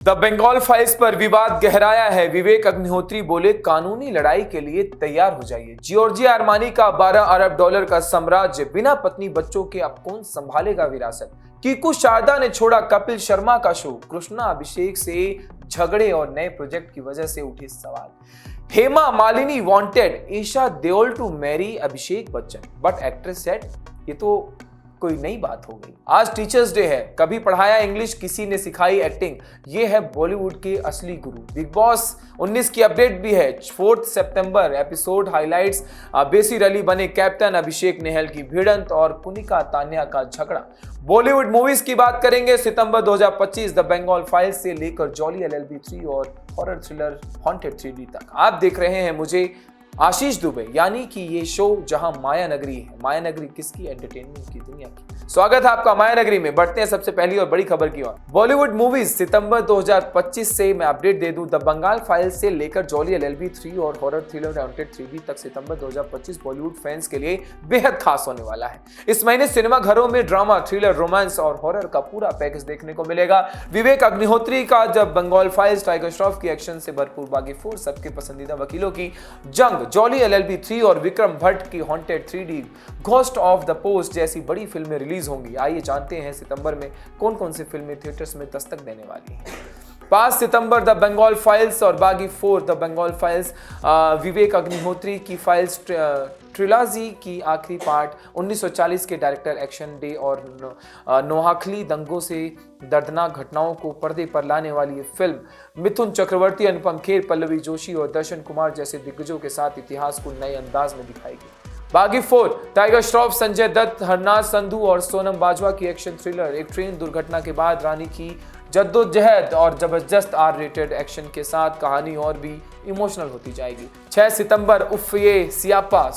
The Bengal files पर विवाद गहराया है। विवेक अग्निहोत्री बोले कानूनी लड़ाई के लिए तैयार हो जाइए। जियोर्जिया अरमानी का 12 अरब डॉलर का साम्राज्य, बिना पत्नी बच्चों के अब कौन संभालेगा विरासत। कीकू शारदा ने छोड़ा कपिल शर्मा का शो। कृष्णा अभिषेक से झगड़े और नए प्रोजेक्ट की वजह से उठे सवाल। Hema Malini wanted Esha Deol to marry Abhishek Bachchan, but actress said ये तो कोई नई बात हो गई। आज टीचर्स डे है, कभी पढ़ाया इंग्लिश, किसी ने सिखाई एक्टिंग। ये है बॉलीवुड के असली गुरु। बिग बॉस 19 की अपडेट भी है। 4 सितंबर एपिसोड हाइलाइट्स। बेसिर अली बने कैप्टन, अभिषेक नेहल की भिड़ंत और कुनिका तान्या का झगड़ा। बॉलीवुड मूवीज की बात करेंगे। सितंबर 2025 द बंगाल फाइल्स से लेकर जॉली LLB 3 और हॉरर थ्रिलर हॉन्टेड 3D तक। आप देख रहे हैं मुझे आशीष दुबे, यानी कि ये शो जहां माया नगरी है। माया नगरी किसकी? एंटरटेनमेंट की दुनिया की। स्वागत है आपका माया नगरी में। बढ़ते हैं सबसे पहली और बड़ी खबर की ओर। बॉलीवुड मूवीज सितंबर 2025 से मैं अपडेट दे दूं। द बंगाल फाइल्स से लेकर जॉली LLB 3 और हॉरर थ्रिलर हॉन्टेड 3D तक सितंबर 2025 बॉलीवुड फैंस के लिए बेहद खास होने वाला है। इस महीने सिनेमा घरों में ड्रामा, थ्रिलर, रोमांस और हॉरर का पूरा पैकेज देखने को मिलेगा। विवेक अग्निहोत्री का जब बंगाल फाइल्स, टाइगर श्रॉफ की एक्शन से भरपूर बागी 4, सबके पसंदीदा वकीलों की जंग, जॉली LLB 3 और विक्रम भट्ट की haunted 3D, ghost of the post जैसी बड़ी फिल्में रिलीज होंगी। आइए जानते हैं सितंबर में कौन कौन सी फिल्में थिएटर्स में दस्तक देने वाली हैं। 5 सितंबर द बंगाल फाइल्स और बागी 4। द बंगाल फाइल्स विवेक अग्निहोत्री की फाइल्स ट्रिलॉजी की आखिरी पार्ट। 1940 के डायरेक्टर एक्शन डे और नोहाखली दंगों से दर्दनाक घटनाओं को पर्दे पर लाने वाली ये फिल्म मिथुन चक्रवर्ती, अनुपम खेर, पल्लवी जोशी और दर्शन कुमार जैसे दिग्गजों के साथ इतिहास को नए अंदाज में दिखाएगी। बागी 4 टाइगर श्रॉफ, संजय दत्त, हरनाज संधू और सोनम बाजवा की एक्शन थ्रिलर। एक ट्रेन दुर्घटना के बाद रानी की जद्दोजहद और जबरदस्त R-रेटेड एक्शन के साथ कहानी और भी इमोशनल होती जाएगी। 6 सितंबर उफ ये सियापा,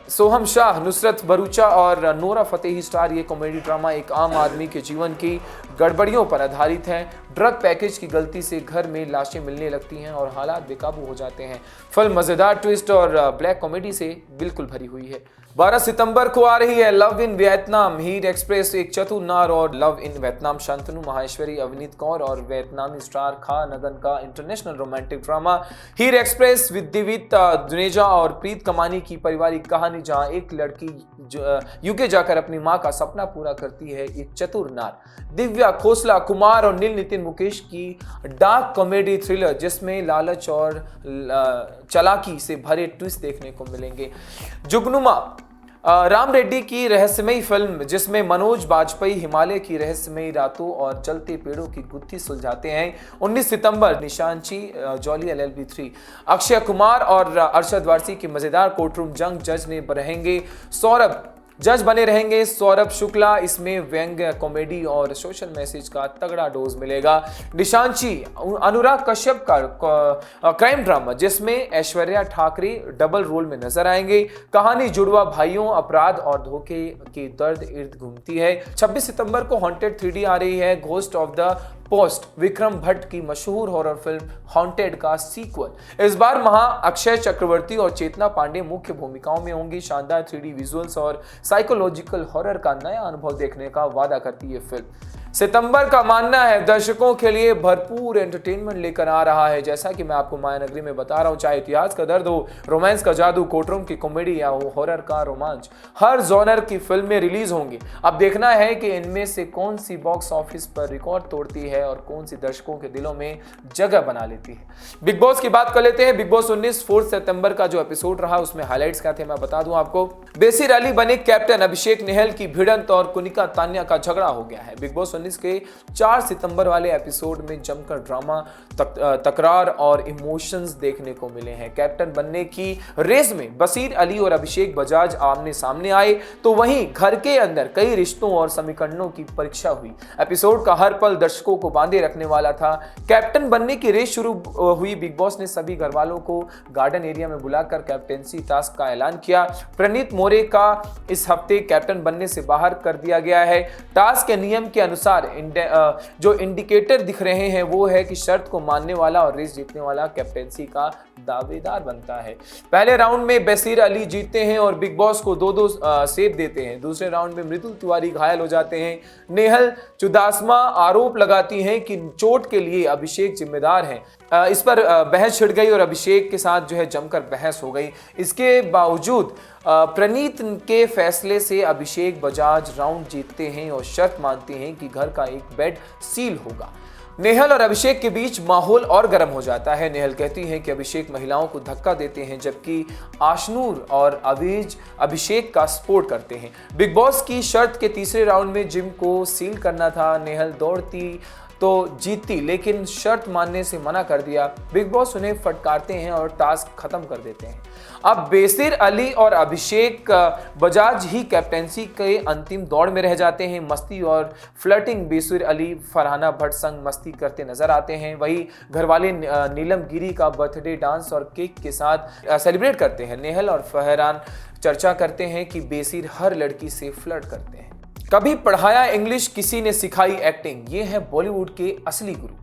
सोहम शाह, नुसरत भरूचा और नोरा फतेही स्टार ये कॉमेडी ड्रामा एक आम आदमी के जीवन की गड़बड़ियों पर आधारित है। ड्रग पैकेज की गलती से घर में लाशें मिलने लगती हैं और हालात बेकाबू हो जाते हैं। फिल्म मजेदार ट्विस्ट और ब्लैक कॉमेडी से बिल्कुल भरी हुई है। 12 सितंबर को आ रही है love in Vietnam. Heer express एक चतुर नार और love in Vietnam Shantanu Maheshwari, Avneet Kaur और वियतनामी स्टार खा नगन का international romantic drama. Heer express with Divit Duneja और प्रीत कमानी की पारिवारिक कहानी, जहां एक लड़की यूके जाकर अपनी मां का सपना पूरा करती है एक चतुर नार। दिव्या खोसला, कुमार और नील नितिन मुकेश की डार्क कॉमेडी थ्रिलर जिसमें लालच और चालाकी से भरे ट्विस्ट देखने को मिलेंगे। जुगनुमा राम रेड्डी की रहस्यमयी फिल्म जिसमें मनोज बाजपेयी हिमालय की रहस्यमयी रातों और जलते पेड़ों की गुत्थी सुलझाते हैं। 19 सितंबर निशांची, जॉली LLB 3। अक्षय कुमार और अरशद वारसी की मजेदार कोर्टरूम जंग। जज बने रहेंगे सौरभ शुक्ला। इसमें व्यंग्य, कॉमेडी और सोशल मैसेज का तगड़ा डोज मिलेगा। निशांची अनुराग कश्यप का क्राइम ड्रामा जिसमें ऐश्वर्या ठाकरे डबल रोल में नजर आएंगे। कहानी जुड़वा भाइयों, अपराध और धोखे के दर्द इर्द घूमती है। 26 सितंबर को हॉन्टेड 3D आ रही है। Ghost of the post Vikram Bhatt की मशहूर हॉरर फिल्म हॉन्टेड का सीक्वल। इस बार अक्षय चक्रवर्ती और चेतना पांडे मुख्य भूमिकाओं में होंगी। शानदार 3D विजुअल्स और साइकोलॉजिकल हॉरर का नया अनुभव देखने का वादा करती है फिल्म। सितंबर का मानना है दर्शकों के लिए भरपूर एंटरटेनमेंट लेकर आ रहा है। जैसा कि मैं आपको माया नगरी में बता रहा हूं, चाहे इतिहास का दर्द हो, रोमांस का जादू, कोर्टरूम की कॉमेडी या हो हॉरर का रोमांच, हर जॉनर की फिल्में रिलीज होंगी। अब देखना है कि इनमें से कौन सी बॉक्स ऑफिस पर रिकॉर्ड तोड़ती है और कौन सी दर्शकों के दिलों में जगह बना लेती है। बिग बॉस की बात कर लेते हैं। बिग बॉस 19 4 सितंबर का जो एपिसोड रहा उसमें हाइलाइट्स क्या थे मैं बता दूं आपको। बेसिर अली बने कैप्टन, अभिषेक नेहल की भिड़ंत और कुनिका तान्या का झगड़ा हो गया है। बिग बॉस 19 के 4 सितंबर वाले एपिसोड में जमकर ड्रामा, तकरार और इमोशंस देखने को मिले हैं। कैप्टन बनने की रेस में बसीर अली और अभिषेक बजाज आमने सामने आए, तो वहीं घर के अंदर कई रिश्तों और समीकरणों की परीक्षा हुई। एपिसोड का हर पल दर्शकों को बांधे रखने वाला था। कैप्टन बनने की रेस शुरू हुई। बिग बॉस ने सभी घरवालों को गार्डन एरिया में बुलाकर कैप्टेंसी टास्क का ऐलान किया। प्रणीत मोरे का इस हफ्ते कैप्टन बनने से बाहर कर दिया गया है। टास्क के नियम के अनुसार अनुसार जो इंडिकेटर दिख रहे हैं वो है कि शर्त को मानने वाला और रेस जीतने वाला कैप्टेंसी का दावेदार बनता है। पहले राउंड में बेसीर अली जीतते हैं और बिग बॉस को 2-2 सेव देते हैं। दूसरे राउंड में मृदुल तिवारी घायल हो जाते हैं। नेहल चुदासमा आरोप लगाती हैं कि चोट के लिए अभिषेक जिम्मेदार हैं। इस पर बहस छिड़ गई और अभिषेक के साथ जो है जमकर बहस हो गई। इसके बावजूद प्रणीत के फैसले से अभिषेक बजाज राउंड जीतते हैं और शर्त मानते हैं कि घर का एक बेड सील होगा। नेहल और अभिषेक के बीच माहौल और गर्म हो जाता है। नेहल कहती हैं कि अभिषेक महिलाओं को धक्का देते हैं, जबकि आशनूर और अवीज अभिषेक का सपोर्ट करते हैं। बिग बॉस की शर्त के तीसरे राउंड में जिम को सील करना था। नेहल दौड़ती तो जीतती, लेकिन शर्त मानने से मना कर दिया। बिग बॉस उन्हें फटकारते हैं और टास्क खत्म कर देते हैं। अब बेसीर अली और अभिषेक बजाज ही कैप्टेंसी के अंतिम दौड़ में रह जाते हैं। मस्ती और फ्लर्टिंग बेसीर अली फरहाना भट्ट संग मस्ती करते नजर आते हैं। वही घरवाले नीलम गिरी का बर्थडे डांस और केक के साथ सेलिब्रेट करते हैं। नेहल और फहरान चर्चा करते हैं कि बेसीर हर लड़की से फ्लर्ट करते हैं। कभी पढ़ाया इंग्लिश, किसी ने सिखाई एक्टिंग, ये है बॉलीवुड के असली गुरु।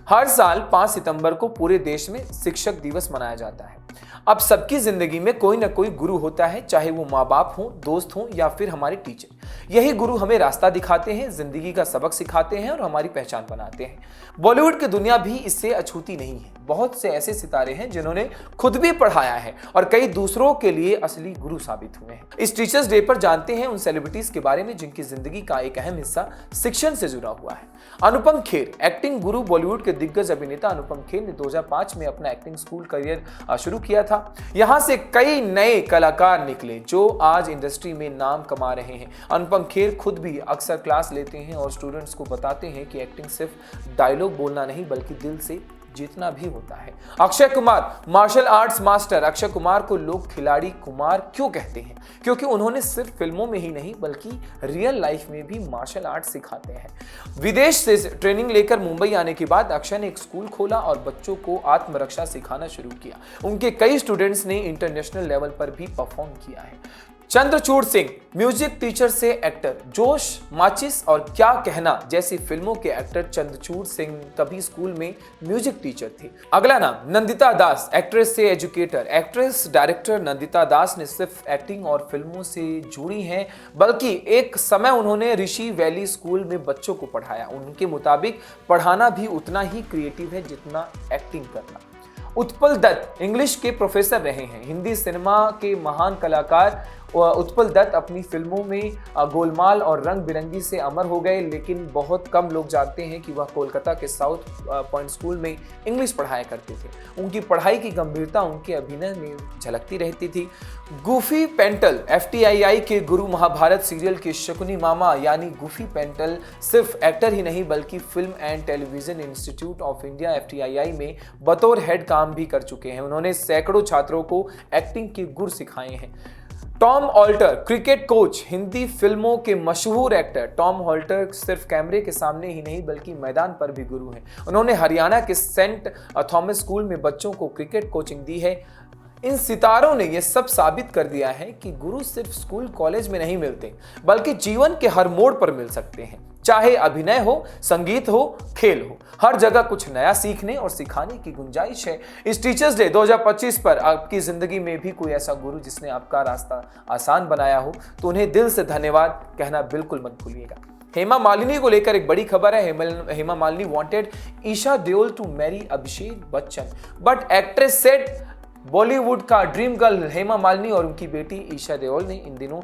हर साल 5 सितंबर को पूरे देश में शिक्षक दिवस मनाया जाता है। अब सबकी जिंदगी में कोई ना कोई गुरु होता है, चाहे वो माँ बाप हो, दोस्त हो या फिर हमारे टीचर। यही गुरु हमें रास्ता दिखाते हैं, जिंदगी का सबक सिखाते हैं और हमारी पहचान बनाते हैं। बॉलीवुड की दुनिया भी इससे अछूती नहीं है। बहुत से ऐसे सितारे हैं जिन्होंने खुद भी पढ़ाया है और कई दूसरों के लिए असली गुरु साबित हुए हैं। इस टीचर्स डे पर जानते हैं उन सेलिब्रिटीज के बारे में जिनकी जिंदगी का एक अहम हिस्सा शिक्षण से जुड़ा हुआ है। अनुपम खेर, एक्टिंग गुरु। बॉलीवुड के दिग्गज अभिनेता अनुपम खेर ने 2005 में अपना एक्टिंग स्कूल करियर शुरू किया था। यहां से कई नए कलाकार निकले जो आज इंडस्ट्री में नाम कमा रहे हैं। अनुपम खेर खुद भी अक्सर क्लास लेते हैं और स्टूडेंट्स को बताते हैं कि एक्टिंग सिर्फ डायलॉग बोलना नहीं बल्कि दिल से जीतना भी होता है। Akshay Kumar, martial arts master. Akshay Kumar को लोग खिलाड़ी कुमार क्यों कहते हैं? क्योंकि उन्होंने सिर्फ फिल्मों में ही नहीं बल्कि रियल लाइफ में भी मार्शल आर्ट सिखाते हैं। विदेश से ट्रेनिंग लेकर मुंबई आने के बाद अक्षय ने एक स्कूल खोला और बच्चों को आत्मरक्षा सिखाना शुरू किया। उनके कई स्टूडेंट्स ने इंटरनेशनल लेवल पर भी परफॉर्म किया है। चंद्रचूड़ सिंह, म्यूजिक टीचर से एक्टर। जोश, माचिस और क्या कहना जैसी फिल्मों के एक्टर चंद्रचूड़ सिंह कभी स्कूल में म्यूजिक टीचर थे। अगला नाम नंदिता दास, एक्ट्रेस से एजुकेटर। एक्ट्रेस डायरेक्टर नंदिता दास ने सिर्फ एक्टिंग और फिल्मों से जुड़ी हैं बल्कि एक समय उन्होंने ऋषि वैली स्कूल में बच्चों को पढ़ाया। उनके मुताबिक पढ़ाना भी उतना ही क्रिएटिव है जितना एक्टिंग करना। उत्पल दत्त इंग्लिश के प्रोफेसर रहे हैं। हिंदी सिनेमा के महान कलाकार उत्पल दत्त अपनी फिल्मों में गोलमाल और रंग बिरंगी से अमर हो गए, लेकिन बहुत कम लोग जानते हैं कि वह कोलकाता के साउथ पॉइंट स्कूल में इंग्लिश पढ़ाया करते थे। उनकी पढ़ाई की गंभीरता उनके अभिनय में झलकती रहती थी। गुफी पेंटल, FTII के गुरु। महाभारत सीरियल के शकुनी मामा यानी गुफी पेंटल सिर्फ एक्टर ही नहीं बल्कि film and television institute of India FTII में बतौर हेड काम भी कर चुके हैं। उन्होंने सैकड़ों छात्रों को एक्टिंग के गुर सिखाए हैं। Tom Alter, cricket coach. Hindi फिल्मों के मशहूर एक्टर टॉम ऑल्टर सिर्फ कैमरे के सामने ही नहीं बल्कि मैदान पर भी गुरु हैं। उन्होंने हरियाणा के सेंट थॉमस स्कूल में बच्चों को क्रिकेट कोचिंग दी है। इन सितारों ने यह सब साबित कर दिया है कि गुरु सिर्फ स्कूल कॉलेज में नहीं मिलते बल्कि जीवन के हर मोड़ पर मिल सकते हैं। चाहे अभिनय हो, संगीत हो, खेल हो, हर जगह कुछ नया सीखने और सिखाने की गुंजाइश है। इस टीचर्स डे 2025 पर आपकी जिंदगी में भी कोई ऐसा गुरु जिसने आपका रास्ता आसान बनाया हो तो उन्हें दिल से धन्यवाद कहना बिल्कुल मत भूलिएगा। हेमा मालिनी को लेकर एक बड़ी खबर है। Hema Malini wanted Esha Deol to marry Abhishek Bachchan but actress said Bollywood का ड्रीम गर्ल हेमा मालिनी और उनकी बेटी ईशा देओल ने इन दिनों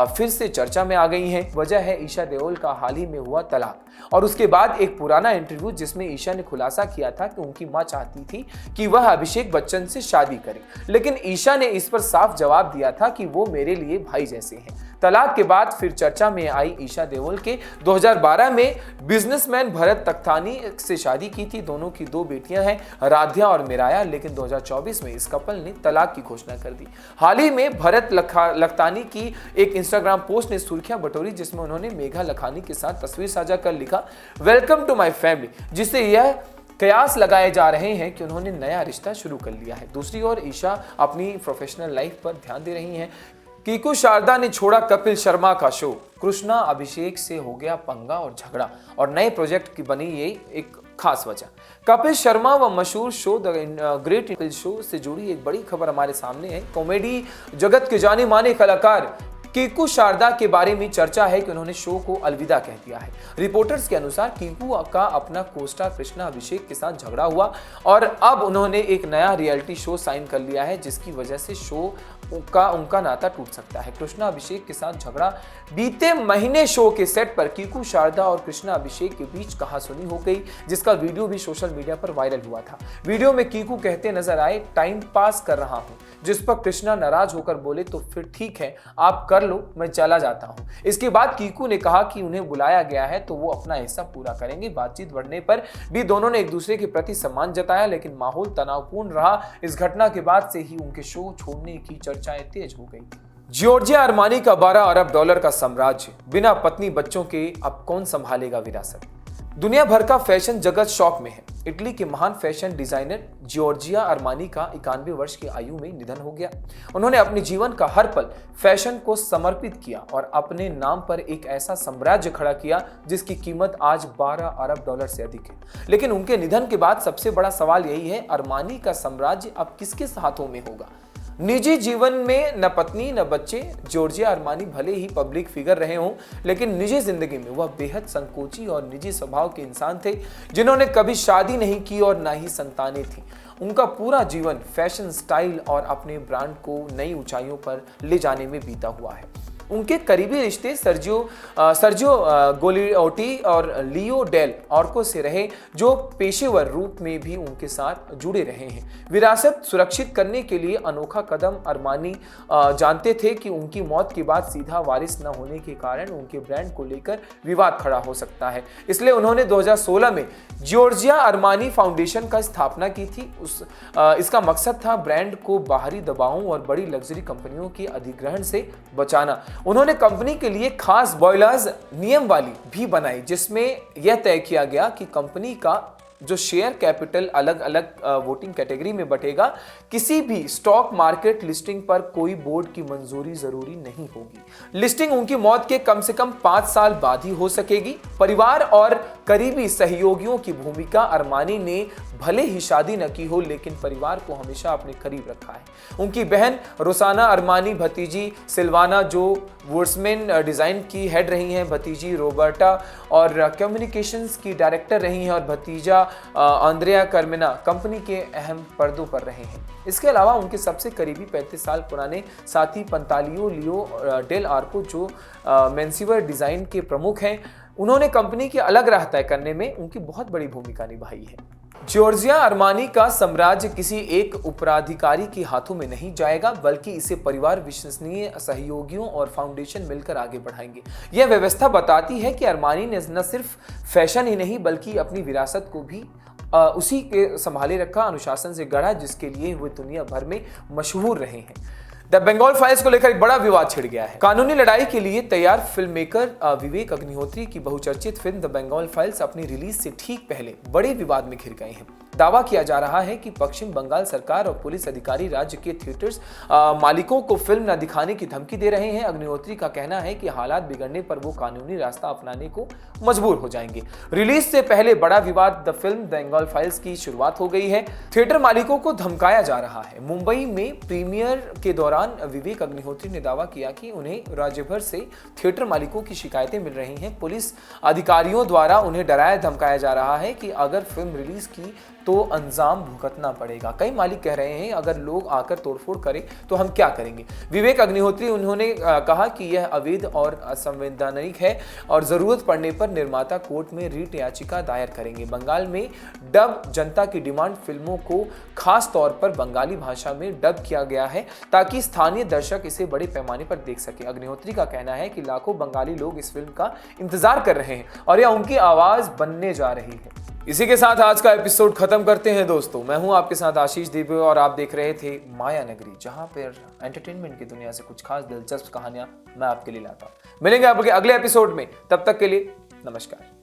फिर से चर्चा में आ गई हैं। वजह है ईशा देओल का हाल ही में हुआ तलाक और उसके बाद एक पुराना इंटरव्यू जिसमें ईशा ने खुलासा किया था कि उनकी मां चाहती थी कि वह अभिषेक बच्चन से शादी करें, लेकिन ईशा ने इस पर साफ जवाब दिया था कि वो मेरे लिए भाई जैसे हैं। तलाक के बाद फिर चर्चा में आई ईशा देओल के 2012 में बिजनेसमैन भरत तख्तानी से शादी की थी। दोनों की 2 बेटियां हैं, राध्या और मिराया, लेकिन 2024 में इस कपल ने तलाक की घोषणा कर दी। हाल ही में भरत लखतानी की एक इंस्टाग्राम पोस्ट ने सुर्खियां बटोरी जिसमें उन्होंने मेघा लखानी के साथ तस्वीर साझा कर लिखा वेलकम टू माई फैमिली, जिससे यह कयास लगाए जा रहे हैं कि उन्होंने नया रिश्ता शुरू कर लिया है। दूसरी ओर ईशा अपनी प्रोफेशनल लाइफ पर ध्यान दे रही हैं। कीकू शारदा ने छोड़ा कपिल शर्मा का शो, कृष्णा अभिषेक से हो गया पंगा और झगड़ा, और नए प्रोजेक्ट की बनी ये एक खास वजह। कपिल शर्मा व मशहूर show the great Kapil show से जुड़ी एक बड़ी खबर हमारे सामने है। कॉमेडी जगत के जाने माने कलाकार कीकू शारदा के बारे में चर्चा है कि उन्होंने शो को अलविदा कह दिया है। रिपोर्टर्स के अनुसार कीकू का अपना कोस्टार कृष्णा अभिषेक के साथ झगड़ा हुआ और अब उन्होंने एक नया रियलिटी शो साइन कर लिया है, जिसकी वजह से शो उनका नाता टूट सकता है। कृष्णा अभिषेक के साथ झगड़ा, बीते महीने शो के सेट पर कीकू शारदा और कृष्णा अभिषेक के बीच कहासुनी हो गई, जिसका वीडियो भी सोशल मीडिया पर वायरल हुआ था। वीडियो में कीकू कहते नजर आए, टाइम पास कर रहा हूं, जिस पर कृष्णा नाराज होकर बोले तो फिर ठीक है, आप कर लो, मैं चला जाता हूं। इसके बाद कीकू ने कहा कि उन्हें बुलाया गया है तो वो अपना हिस्सा पूरा करेंगे। बातचीत बढ़ने पर भी दोनों ने एक दूसरे के प्रति सम्मान जताया, लेकिन माहौल तनावपूर्ण रहा। इस घटना के बाद से ही उनके शो छोड़ने की चर्चाएं तेज हो गई। जॉर्जिया अरमानी का 12 अरब डॉलर का साम्राज्य, बिना पत्नी बच्चों के अब कौन संभालेगा विरासत। दुनिया भर का फैशन जगत शौक में है। इटली के महान फैशन डिजाइनर जॉर्जिया अरमानी का 91 वर्ष की आयु में निधन हो गया। उन्होंने अपने जीवन का हर पल फैशन को समर्पित किया और अपने नाम पर एक ऐसा साम्राज्य खड़ा किया जिसकी कीमत आज 12 अरब डॉलर से अधिक है। लेकिन उनके निधन के बाद सबसे बड़ा सवाल यही है, अरमानी का साम्राज्य अब किसके हाथों में होगा। निजी जीवन में न पत्नी न बच्चे, जॉर्जिया अरमानी भले ही पब्लिक फिगर रहे हों, लेकिन निजी जिंदगी में वह बेहद संकोची और निजी स्वभाव के इंसान थे, जिन्होंने कभी शादी नहीं की और ना ही संतानें थीं। उनका पूरा जीवन फैशन, स्टाइल और अपने ब्रांड को नई ऊंचाइयों पर ले जाने में बीता हुआ है। उनके करीबी रिश्ते सर्जियो गोलियोटी और लियो डेल ऑर्को से रहे, जो पेशेवर रूप में भी उनके साथ जुड़े रहे हैं। विरासत सुरक्षित करने के लिए अनोखा कदम अरमानी जानते थे कि उनकी मौत के बाद सीधा वारिस न होने के कारण उनके ब्रांड को लेकर विवाद खड़ा हो सकता है। इसलिए उन्होंने 2016 में जॉर्जिया अरमानी फाउंडेशन का स्थापना की थी। इसका मकसद था ब्रांड को बाहरी दबावों और बड़ी लग्जरी कंपनियों के अधिग्रहण से बचाना। उन्होंने कंपनी के लिए खास बॉयलर्स नियमावली भी बनाई, जिसमें यह तय किया गया कि कंपनी का जो शेयर कैपिटल अलग अलग वोटिंग कैटेगरी में बटेगा। किसी भी स्टॉक मार्केट लिस्टिंग पर कोई बोर्ड की मंजूरी जरूरी नहीं होगी। लिस्टिंग उनकी मौत के कम से कम 5 साल बाद ही हो सकेगी। परिवार और करीबी सहयोगियों की भूमिका, अरमानी ने भले ही शादी न की हो, लेकिन परिवार को हमेशा अपने करीब रखा है। उनकी बहन रोसाना अरमानी, भतीजी सिल्वाना जो वुड्समैन डिजाइन की हेड रही हैं, भतीजी रोबर्टा और कम्युनिकेशंस की डायरेक्टर रही हैं, और भतीजा आंद्रेया कार्मेना कंपनी के अहम पर्दों पर रहे हैं। इसके अलावा उनके सबसे करीबी 35 साल पुराने साथी पंतालियो लियो डेल आर्को, जो मेंसिवर डिजाइन के प्रमुख हैं, उन्होंने कंपनी की अलग राह तय करने में उनकी बहुत बड़ी भूमिका निभाई है। जॉर्जिया अरमानी का साम्राज्य किसी एक उत्तराधिकारी के हाथों में नहीं जाएगा, बल्कि इसे परिवार, विश्वसनीय सहयोगियों और फाउंडेशन मिलकर आगे बढ़ाएंगे। यह व्यवस्था बताती है कि अरमानी ने न सिर्फ फैशन ही नहीं, बल्कि अपनी विरासत को भी उसी के संभाले रखा, अनुशासन से गढ़ा, जिसके लिए वे दुनिया भर में मशहूर रहे हैं। द बंगाल फाइल्स को लेकर एक बड़ा विवाद छिड़ गया है। कानूनी लड़ाई के लिए तैयार फिल्म मेकर विवेक अग्निहोत्री की बहुचर्चित फिल्म द बंगाल फाइल्स अपनी रिलीज से ठीक पहले बड़े विवाद में घिर गए हैं। दावा किया जा रहा है कि पश्चिम बंगाल सरकार और पुलिस अधिकारी राज्य के थिएटर्स मालिकों को फिल्म न दिखाने की धमकी दे रहे हैं। अग्निहोत्री का कहना है कि हालात बिगड़ने पर वो कानूनी रास्ता अपनाने को मजबूर हो जाएंगे। रिलीज से पहले बड़ा विवाद द फिल्म बंगाल फाइल्स की शुरुआत हो गई है। थिएटर मालिकों को धमकाया जा रहा है। मुंबई में प्रीमियर के दौरान विवेक अग्निहोत्री ने दावा किया कि उन्हें राज्य भर से थिएटर मालिकों की शिकायतें मिल रही हैं। पुलिस अधिकारियों द्वारा उन्हें डराया धमकाया जा रहा है कि अगर फिल्म रिलीज की तो अंजाम भुगतना पड़ेगा। कई मालिक कह रहे हैं अगर लोग आकर तोड़फोड़ करें तो हम क्या करेंगे। विवेक अग्निहोत्री उन्होंने कहा कि यह अवैध और असंवैधानिक है और जरूरत पड़ने पर निर्माता कोर्ट में रीट याचिका दायर करेंगे। बंगाल में डब जनता की डिमांड फिल्मों को खास तौर पर बंगाली भाषा में डब किया गया है ताकि स्थानीय दर्शक इसे बड़े पैमाने पर देख सके। अग्निहोत्री का कहना है कि लाखों बंगाली लोग इस फिल्म का इंतजार कर रहे हैं और यह उनकी आवाज बनने जा रही है। इसी के साथ आज का एपिसोड खत्म करते हैं दोस्तों। मैं हूं आपके साथ आशीष दिव्य और आप देख रहे थे माया नगरी, जहां पर एंटरटेनमेंट की दुनिया से कुछ खास दिलचस्प कहानियां मैं आपके लिए लाता हूं। मिलेंगे आपके अगले एपिसोड में, तब तक के लिए नमस्कार।